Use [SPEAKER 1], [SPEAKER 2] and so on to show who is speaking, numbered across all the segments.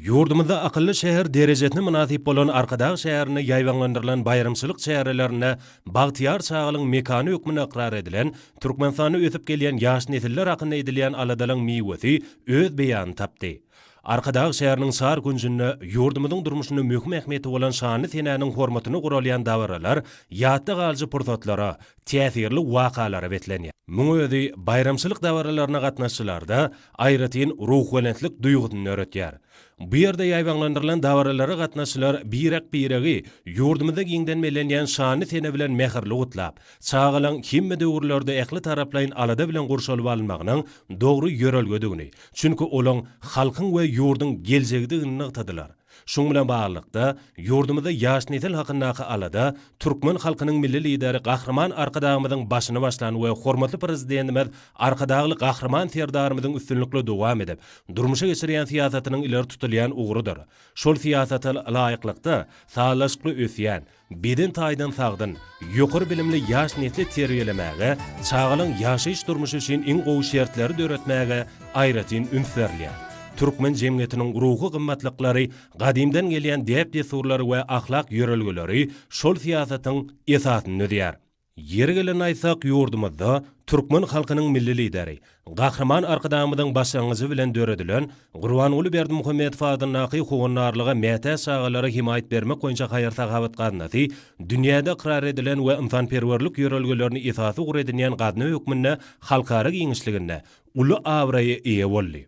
[SPEAKER 1] Yurdumuzda akıllı şehir derejetine münasip bolan arkadağı şehrini yayvanlandırılan bayramçılık şehirlerine Bagtiyar çağılın mekanı hükmüne ıqrar edilen, Türkmenistan'ı ötüp gelen yaş nesiller hakkında edilen aladalan miyveti öz beyanı tapdı. Arkadağı şehirinin sağır güncünü, yurdumuzun durmuşunu mühüm ehmiyeti olan şanlı senäniň hormatını guralayan davaralar, yatda galyjy pursatlara, täsirli wakalara betlenýär. Muňa özi bayramçylyk davaralarına gatnaşçylarda aýratyn ruhwelentlik duýgusyny öğretýär. Bu ýerde ýaýwanlandyrylan davaralara gatnaşçylar biregi yurdumyzda giňden melenýän şanly sene bilen mehirli gutlap, çağılan kimme döwürlerde ähli taraplaryň alada bilen gurşalyp almagynyň dogry ýörelgedигini, çünki olaň halkyň we ýurduň geljegidigini ňytadylar. Şoň bilen baglykda yurdumyzda ýaş nesil hakyndaky alada türkmen halkynyň milli lideri Gahrman arkadagymyzyň başyny başlan we hormatly prezidentimiz arkadagly Gahrman serdarymyzyň üstünlikle dowam edip, durmuşa geçirýän siýasatynyň ileri tutulýan ugrudyr. Şol siýasata laýyklykda sağlaşykly ösýän, beden taýdan sagdyn, ýokary bilimli ýaş nesli terbiýelemäge, çağılyň ýaşaýyş durmuşy üçin iň gowy şertleri döretmäge aýratyn ünsürler. Türkmen jemgyýetiniň ruhy gymmatlyklary, gadimden gelýän dep desurlary we ahlak ýörelgeleri şol siýasatyň esasyny ödýär. Ýeri gelen aýsak ýurdumyzda türkmen halkynyň milli lideri, Gahrman arkadagymyzyň başlangyjy bilen döredilen Gurbanuly Berdimuhammedow adynaky howannarlyga mätä sagalary himayet bermek boýunça haýar sagabat gadnasy, dünýäde iqrar edilen we insanperwerlik ýörelgelerini esasy guredinýän gadna hökmünde halkara giňişliginde uly awraýy eýe boldy.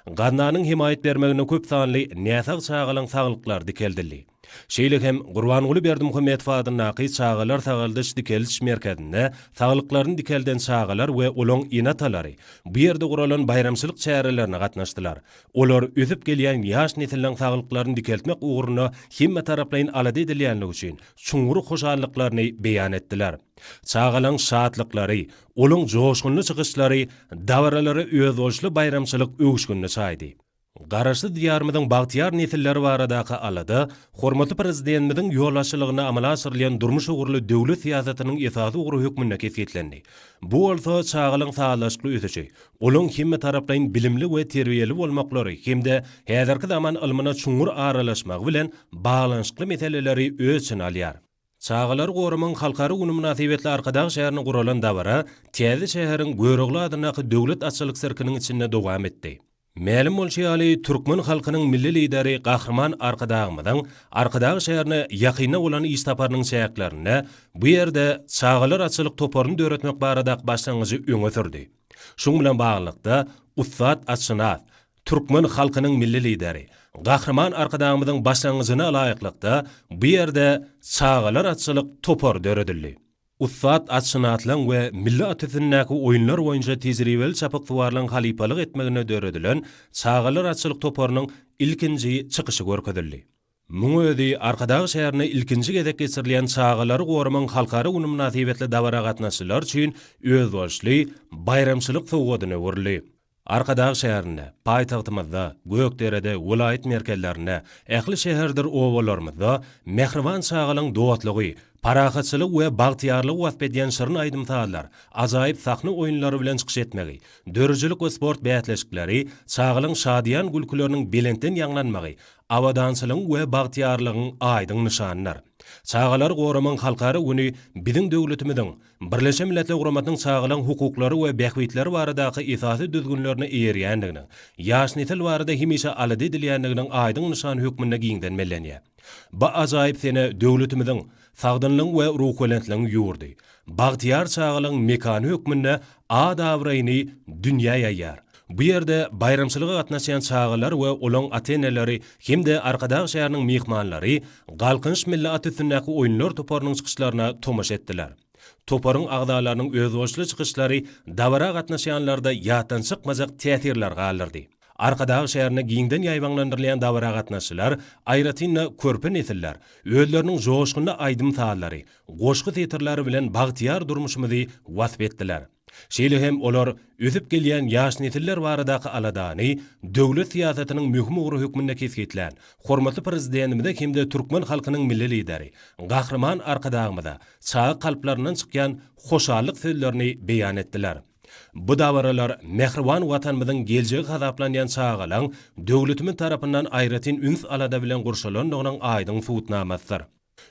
[SPEAKER 1] Gadnanyň himayet bermegine köp sanly näsag çağalan saglyklar dikeldi. Şeýle hem Gurbanuly Berdimuhammedow adynaky çağalar sagaldyş dikeliş merkezinde saglyklaryny dikelden çağalar we olaň inatalary bu ýerde guralan bayramçylyk çärelerine gatnaşdylar. Olar özüp gelýän ýaş nesiliň saglyklaryny dikeltmek uğruna himme taraplaryň alada edilýänligi üçin çuňgury hoşallyklaryny beýan etdiler. Çağalan şatlykları, olaň joşgunly çygyşlary, dawaralary öz oşly bayramçylyk öwüşgünni saýdy. Garaşly diýarymyzyň Bagtiyar nesilleri baradaky alada, hormatly prezidentimiziň ýollaşylygyna amala asyrlayan durmuş ugurly döwlet siýasatynyň esasy ugry hökmünde kesýetlendi. Bu bolsa çağılyň sağlaşykly ösüşi, olaň himme taraplaryň bilimli we terbiýeli bolmaklary hemde häzirki zaman ilmine çuňur aralaşmak bilen baglanyşykly meseleleri öz için alýar. Çağalar gorumyň halkary güni münasibetli arkadag şäherini guralan dawara, Täze şäheriň Göregli adynaky döwlet atçylyk serkiniň içinde dowam etdi. Mälim bolşýaly türkmen halkynyň milli lideri Gahrman arkadag şäherini ýakyna bolan iş taparynyň şäherlerine bu ýerde çağalar atçylyk toparyny döretmek baradak başlangyjy öňe sürdi. Şoň bilen baglykda Ussat Atşynat, türkmen halkynyň milli lideri Gahrman arkadagymyzyň başlangyjyna laýyklykda bu ýerde çağalar atçylyk topar döredildi. Ussat Atşynatlaň we milli atysynyňky oýunlar boýunça tezribel çapyk tuwarlaň halipalyk etmegine döredilen çağalar atçylyk toparynyň ilkinji çykyşy görkezildi. Muňa özi arkadagy şäherini ilkinji gezek geçirilýän çağalary gorumyň halkary güni münasibetli dawara gatnaşylar üçin öz bolşly bayramçylyk sowgadyny berdi. Arkadagy şäherinde, paýtagtymyzda, Gökderede, vilayet merkezlerinde, ähli şäherdir owalarymyzda mehriban çağalyň dowatlygy, parahatçylyk we bagtiyarlyk wasp edýän şyryň aýdymtalar, ajaýyp sahna oýunlary bilen çykyş etmegi, dörüjülük we sport bätleşikleri, çağalyň şadyan gülküleriniň belenten ýanglanmagy, awadançylygyň we bagtiyarlygyň aýdyň nişanlar. Çağalar gorumyň halkary güni biziň döwletimiziň Birleşen Milletler Guramatynyň çağalan hukuklary we bähwitleri baradaky esasy düzgünlerini eýerýändigini, ýaş nesil barada hemişe alada edilýändiginiň aýdyň nişan hökmünde giňden melenýär. Bu ajaýyp sene döwletimiziň sagdynlygyň we ruhwelentligiň ýurdy. Bagtiyar çağalyň mekany hökmünde adawraýyny dünýä ýaýar. Bu ýerde bayramçylyga gatnaşan çağalar we olaň ateneleri hemde arkadagy şäheriniň mehmanlary galkynç milli atysynyňky oýunlar toparynyň çykyşlaryna tomaş etdiler. Toparyň agdalarynyň öz oşly çykyşlary dawara gatnaşanlarda ýatan çykmajak täsirler galyrdy. Arkadagy şäherine giňden ýaýwanlandyrylýan dawara gatnaşylar aýratynda körpe nesiller, özleriniň joşgyna aýdym taallary, goşgy tetirleri bilen bagtiyar durmuşymyzy wasp etdiler. Şeýle hem olar ösüp gelýän ýaş nesiller baradaky aladany döwlet siýasatynyň mühim ugry hökmünde kesýetlen, hormatly prezidentimiz hemde türkmen halkynyň milli lideri Gahrman arkadagymyza çağı kalplarynyň çykýan hoşallyk sözlerini beýan etdiler. Bu davaralar mehriban vatanımızın geleceği hazaplanyan çağalan döwletimin tarapyndan aýratyn üns alada bilen gurşalandygynyň aýdyň subutnamasdyr.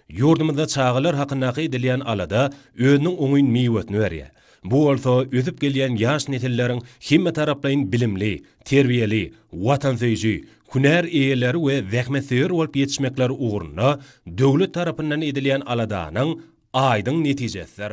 [SPEAKER 1] Yurdumyzda çağalar hakyndaky edilýän alada özüniň oňyn miwetini berýär. Bu bolsa özüp gelýän ýaş nesilleriň himme taraplaýyn bilimli, terbiyeli, watansöýji, hünär eýeleri we zähmetseýär bolup ýetişmekleri ugruna döwlet tarapyndan edilýän aladanyň aýdyň netijesidir.